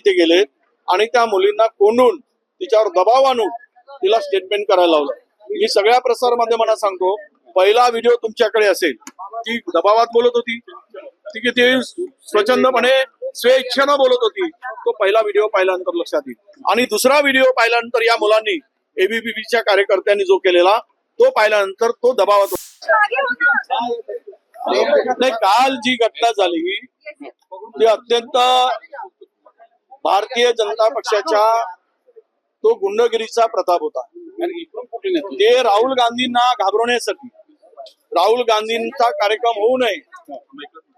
तिथे गेले आणि त्या मुलींना कोंडून तिच्यावर दबाव आणून तिला स्टेटमेंट करायला लावलं. मी सगळ्या प्रसार माध्यमांना सांगतो, पहिला व्हिडिओ तुमच्याकडे असेल. ती दबावात बोलत होती, ती किती स्वच्छंदपणे स्वेच्छेनं बोलत होती, तो पहिला व्हिडिओ पाहिल्यानंतर लक्षात येईल. आणि दुसरा व्हिडिओ पाहिल्यानंतर या मुलांनी एबीव्हीपीच्या कार्यकर्त्यांनी जो केलेला तो पाहिल्यानंतर तो दबावात नाही. काल जी घटना झाली ती अत्यंत भारतीय जनता पक्षाच्या तो गुंडगिरीचा प्रताप होता. ते राहुल गांधींना घाबरवण्यासाठी, राहुल गांधींचा कार्यक्रम होऊ नये,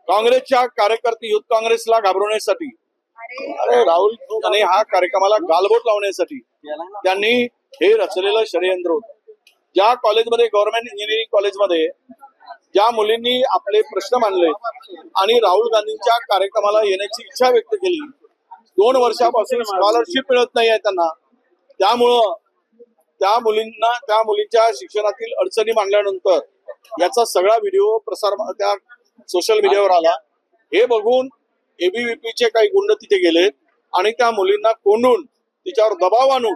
काँग्रेसच्या कार्यकर्ते युथ काँग्रेसला घाबरवण्यासाठी, अरे राहुल आणि हा कार्यक्रमाला गालबोट लावण्यासाठी त्यांनी हे रचलेलं षडयंत्र होतं. ज्या कॉलेजमध्ये, गव्हर्नमेंट इंजिनिअरिंग कॉलेजमध्ये ज्या मुलींनी आपले प्रश्न मांडले आणि राहुल गांधींच्या कार्यक्रमाला येण्याची इच्छा व्यक्त केली, 2 वर्षापासून स्कॉलरशिप मिळत नाही आहे त्यांना, त्यामुळं त्या मुलींच्या शिक्षणातील अडचणी मांडल्यानंतर याचा सगळा व्हिडिओ प्रसार त्या सोशल मीडियावर आला. हे बघून एबीव्हीपीचे काही गुंड तिथे गेले आणि त्या मुलींना कोंडून तिच्यावर दबाव आणून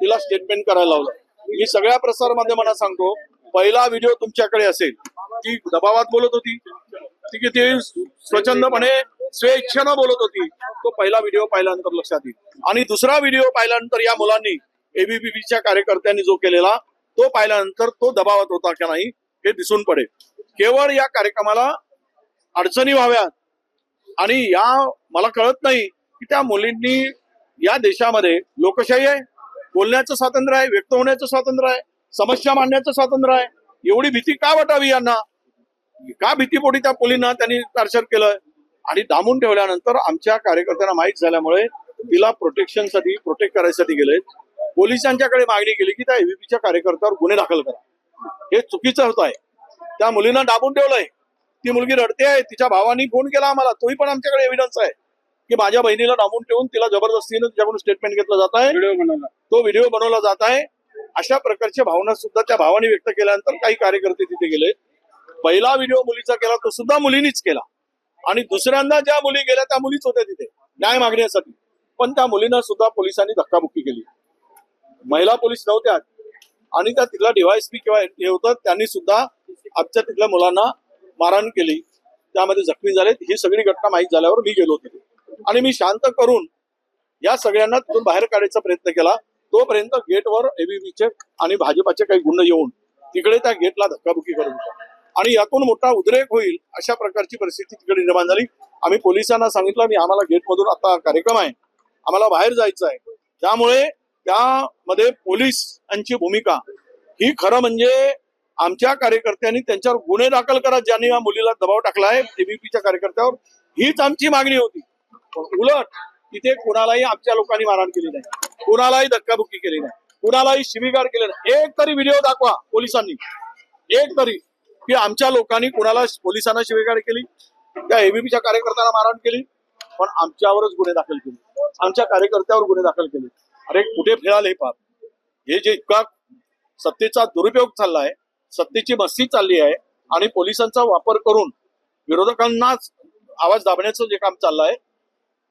तिला स्टेटमेंट करायला लावलं. मी सगळ्या प्रसार माध्यमांना सांगतो, पहिला व्हिडिओ तुमच्याकडे असेल. ती दबावात बोलत होती, ती किती स्वच्छंदपणे स्वेच्छेनं बोलत होती, तो पहिला व्हिडिओ पाहिल्यानंतर लक्षात येईल. आणि दुसरा व्हिडिओ पाहिल्यानंतर या मुलांनी एबीव्हीपीच्या कार्यकर्त्यांनी जो केलेला तो पाहिल्यानंतर तो दबावात होता का नाही हे दिसून पडेल. केवळ या कार्यक्रमाला अडचणी व्हाव्यात आणि या मला कळत नाही की त्या मुलींनी, या देशामध्ये लोकशाही आहे, बोलण्याचं स्वातंत्र्य आहे, व्यक्त होण्याचं स्वातंत्र्य आहे, समस्या मांडण्याचं स्वातंत्र्य आहे, एवढी भीती का वाटावी यांना? का भीतीपोटी त्या मुलींना त्यांनी टार्चर केलं आणि डांबून ठेवल्यानंतर आमच्या कार्यकर्त्यांना माहीत झाल्यामुळे तिला प्रोटेक्शनसाठी, प्रोटेक्ट करायसाठी गेले. पोलिसांच्याकडे मागणी केली की त्या एबीव्हीपीच्या कार्यकर्त्यावर गुन्हे दाखल करा. हे चुकीचं होत आहे. त्या मुलींना डांबून ठेवलंय. ती मुलगी रडते आहे, तिच्या भावानी फोन केला आम्हाला, तोही पण आमच्याकडे एव्हिडन्स आहे की माझ्या बहिणीला डांबून ठेवून तिला जबरदस्तीने तिच्याकडून स्टेटमेंट घेतलं जात आहे, तो व्हिडिओ बनवला जात आहे. अशा प्रकारच्या भावना सुद्धा त्या भावाने व्यक्त केल्यानंतर काही कार्यकर्ते तिथे गेले. पहिला व्हिडिओ मुलीचा केला तो सुद्धा मुलींनीच केला आणि दुसऱ्यांदा ज्या मुली गेल्या त्या मुलीच होत्या तिथे न्याय मागण्यासाठी, पण त्या मुलींना सुद्धा पोलिसांनी धक्काबुक्की केली. महिला पोलीस नव्हत्या आणि त्या तिथला डीवायएसपी किंवा हे होतं, त्यांनी सुद्धा आमच्या तिथल्या मुलांना मारहाण केली, त्यामध्ये जखमी झाले. ही सगळी घटना माहीत झाल्यावर मी गेलो तिथे आणि मी शांत करून या सगळ्यांना तिथून बाहेर काढायचा प्रयत्न केला. तोपर्यंत गेटवर एबीव्हीपीचे आणि भाजपाचे काही गुंड येऊन तिकडे त्या गेटला धक्काबुक्की करत होता आणि यातून मोठा उद्रेक होईल अशा प्रकारची परिस्थिती तिकडे निर्माण झाली. आम्ही पोलिसांना सांगितलं, मी आम्हाला गेटमधून आता कार्यक्रम आहे, आम्हाला बाहेर जायचं आहे. त्यामुळे त्यामध्ये पोलिसांची भूमिका ही खरं म्हणजे आमच्या कार्यकर्त्यांनी त्यांच्यावर गुन्हे दाखल करा, ज्यांनी या मुलीला दबाव टाकला आहे एबीव्हीपीच्या कार्यकर्त्यावर, हीच आमची मागणी होती. उलट तिथे कुणालाही आमच्या लोकांनी मारहाण केली नाही, कुणालाही धक्काबुक्की केली नाही, कुणालाही शिवीगाळ केली नाही. एक तरी व्हिडिओ दाखवा पोलिसांनी, एक तरी की आमच्या लोकांनी कुणाला, पोलिसांना शिवीगाळ केली, त्या एबीव्हीपीच्या कार्यकर्त्यांना मारहाण केली, पण आमच्यावरच गुन्हे दाखल केले, आमच्या कार्यकर्त्यावर गुन्हे दाखल केले. अरे कुठे फिराल हे पाप? हे जे इतका सत्तेचा दुरुपयोग चाललाय, सत्तेची मस्ती चालली आहे आणि पोलिसांचा वापर करून विरोधकांनाच आवाज दाबण्याचं जे काम चाललंय,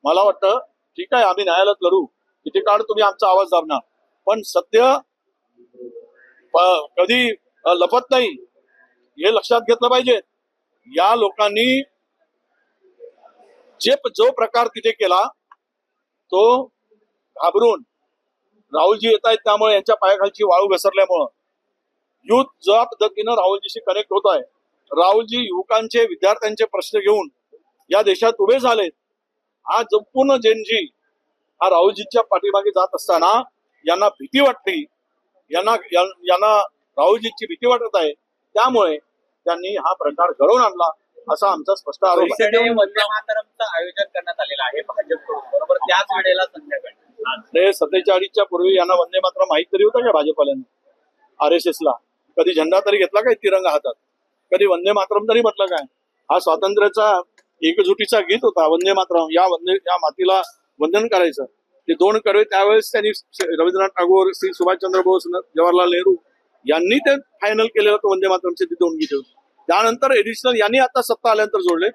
मला वाटतं ठीक आहे आम्ही न्यायालयात लढू, किती काळ तुम्ही आमचा आवाज दाबणार, पण सत्य कधी लपत नाही हे लक्षात घेतलं पाहिजे. या लोकांनी जो प्रकार तिथे केला तो घाबरून, राहुलजी येत आहेत त्यामुळे यांच्या पायाखालची वाळू घसरल्यामुळं युथ ज्या पद्धतीनं राहुलजीशी कनेक्ट होत आहे, राहुलजी युवकांचे, विद्यार्थ्यांचे प्रश्न घेऊन या देशात उभे झालेत. हा जो पूर्ण जेनजी हा राहुलजीच्या पाठीमागे जात असताना यांना भीती वाटली, यांना राहुलजीची भीती वाटत आहे, त्यामुळे त्यांनी हा प्रकार घडवून आणला असा आमचा स्पष्ट आरोप आहे. वंदे मातरमचं आयोजन करण्यात आलेलं आहे भाजपकडून, बरोबर त्याच वेळेला संध्याकाळी 47च्या पूर्वी यांना वंदे मातरम माहित तरी होतं का भाजपाल्यांनी? RSS ला कधी झेंडा तरी घेतला काय तिरंगा हातात? कधी वंदे मातरम तरी म्हटलं काय? हा स्वातंत्र्याचा एकजुटीचा गीत होता वंदे मातरम. या मातीला वंदन करायचं. ते 2 कडवे त्यावेळेस त्यांनी रवींद्रनाथ टागोर, श्री सुभाषचंद्र बोस, जवाहरलाल नेहरू यांनी ते फायनल केलेलं होतं वंदे मातरमचे ते 2 गीत. त्यानंतर एडिशनल यांनी आता सत्ता आल्यानंतर जोडले.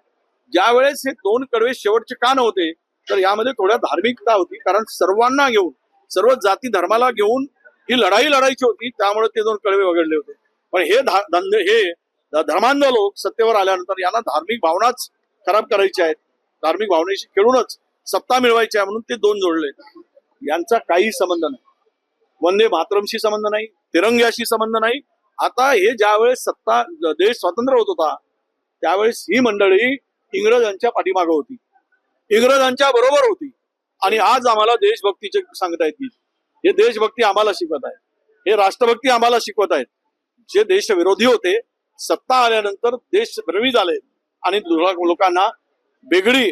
ज्या वेळेस हे 2 कडवे शेवटचे का नव्हते तर यामध्ये थोड्या धार्मिकता होती, कारण सर्वांना घेऊन, सर्व जाती धर्माला घेऊन ही लढाई लढायची होती, त्यामुळे ते दोन कळवे वगळले होते. पण हे धर्मांध लोक सत्तेवर आल्यानंतर यांना धार्मिक भावनाच खराब करायच्या आहेत, धार्मिक भावनेशी खेळूनच सत्ता मिळवायची आहे, म्हणून ते दोन जोडले. यांचा काही संबंध नाही, वंदे मातरमशी संबंध नाही, तिरंग्याशी संबंध नाही. आता हे ज्यावेळेस देश स्वतंत्र होत होता त्यावेळेस ही मंडळी इंग्रजांच्या पाठीमागे होती, इंग्रजांच्या बरोबर होती, आणि आज आम्हाला देशभक्तीचे सांगतायत की हे देशभक्ती आम्हाला शिकवत आहे, हे राष्ट्रभक्ती आम्हाला शिकवत आहेत. जे देशविरोधी होते सत्ता आल्यानंतर देशप्रेमी झाले आणि लोकांना वेगळी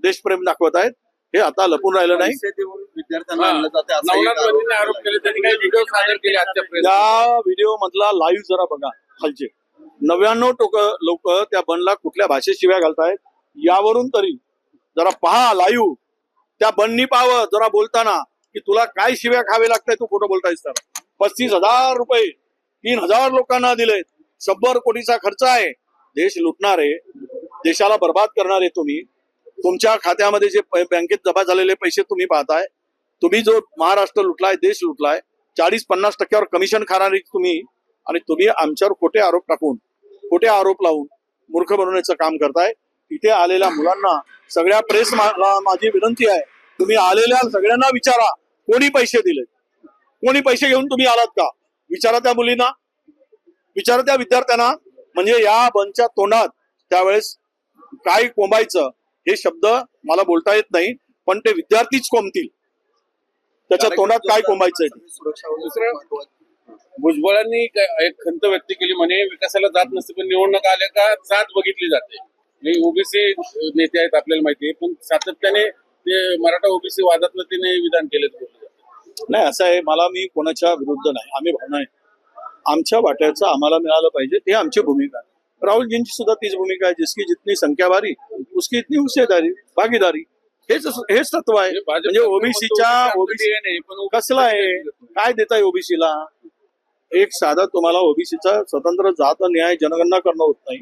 देशप्रेम दाखवत आहेत, हे आता लपून राहिलं नाही. विद्यार्थ्यांना आणलं जाते असं एक नवनाथ वंदीने आरोप केले, त्यांनी काही व्हिडिओ सादर केले आजच्या प्रेस. त्या व्हिडिओ मधला लाईव्ह जरा बघा. खालचे 99% लोक त्या बनला कुठल्या भाषेत शिव्या घालतायत यावरून तरी जरा पहा लाईव्ह. त्या बननी पाहावं जरा बोलताना की तुला काय शिव्या खावे लागताय, तू खोटं बोलतायस तर. 35,000 रुपये 3,000 लोकांना दिलेत, 100 कोटीचा खर्च आहे. देश लुटणारे, देशाला बर्बाद करणारे तुम्ही. तुमच्या खात्यामध्ये जे बँकेत जमा झालेले पैसे तुम्ही पाहताय. तुम्ही जो महाराष्ट्र लुटलाय, देश लुटलाय, 40-50 टक्क्यावर कमिशन खाणारी तुम्ही, आणि तुम्ही आमच्यावर खोटे आरोप टाकून, खोटे आरोप लावून मूर्ख बनवण्याचं काम करताय. इथे आलेल्या मुलांना, सगळ्या प्रेस माझी विनंती आहे, तुम्ही आलेल्या सगळ्यांना विचारा कोणी पैसे दिले, कोणी पैसे घेऊन तुम्ही आलात का, विचारा त्या मुलींना, विचारा त्या विद्यार्थ्यांना. म्हणजे या बंदच्या तोंडात त्यावेळेस काय कोंबायचं हे शब्द मला बोलता येत नाही, पण ते विद्यार्थीच कोंबतील. त्याच्या तोंडात काय कोंबायचंय. भुजबळांनी एक खंत व्यक्त केली, म्हणे विकासाला जात नसते पण निवडणूक आल्या का जात बघितली जाते. ओबीसी नेते आहेत आपल्याला माहिती आहे, पण सातत्याने ते मराठा ओबीसी वादातलं त्याने विधान केलं. नाही असं आहे, मी कोणाच्या विरुद्ध नाही. आम्ही भावना आहे, आमच्या वाट्याचं आम्हाला मिळालं पाहिजे, ते आमची भूमिका आहे. राहुलजींची सुद्धा तीच भूमिका आहे, जिसकी जितनी संख्या भारी उसकी इतनी हुस्सेदारी भागीदारी. हेच तत्व आहे. म्हणजे ओबीसी कसला आहे, काय देताय ओबीसीला. एक साधा तुम्हाला ओबीसीचा स्वतंत्र जात न्याय जनगणना करणं होत नाही,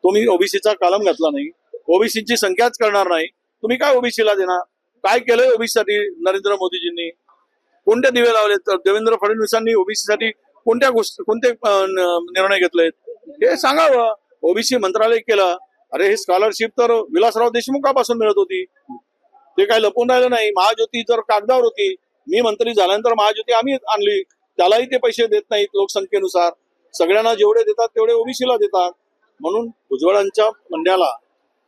तुम्ही ओबीसीचा कलम घातला नाही, ओबीसीची संख्याच करणार नाही, तुम्ही काय ओबीसीला देणार. काय केलंय ओबीसीसाठी नरेंद्र मोदीजींनी, कोणते दिवे लावले. तर देवेंद्र फडणवीसांनी ओबीसीसाठी कोणते निर्णय घेतलेत हे सांगावं. ओबीसी मंत्रालय केलं. अरे हे स्कॉलरशिप तर विलासराव देशमुखापासून मिळत होती, ते काय लपून राहिलं नाही. महाज्योती तर कागदावर होती, मी मंत्री झाल्यानंतर महाज्योती आम्ही आणली, त्यालाही ते पैसे देत नाहीत लोकसंख्येनुसार. सगळ्यांना जेवढे देतात तेवढे ओबीसीला देतात. म्हणून भुजबळांच्या मंड्याला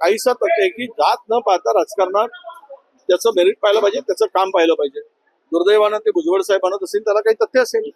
काहीसा तथ्य आहे की जात न पाहता राजकारणात त्याचं मेरिट पाहिलं पाहिजे, त्याचं काम पाहिलं पाहिजे. दुर्दैवानं ते भुजबळ साहेब म्हणत असेल त्याला काही तथ्य असेल.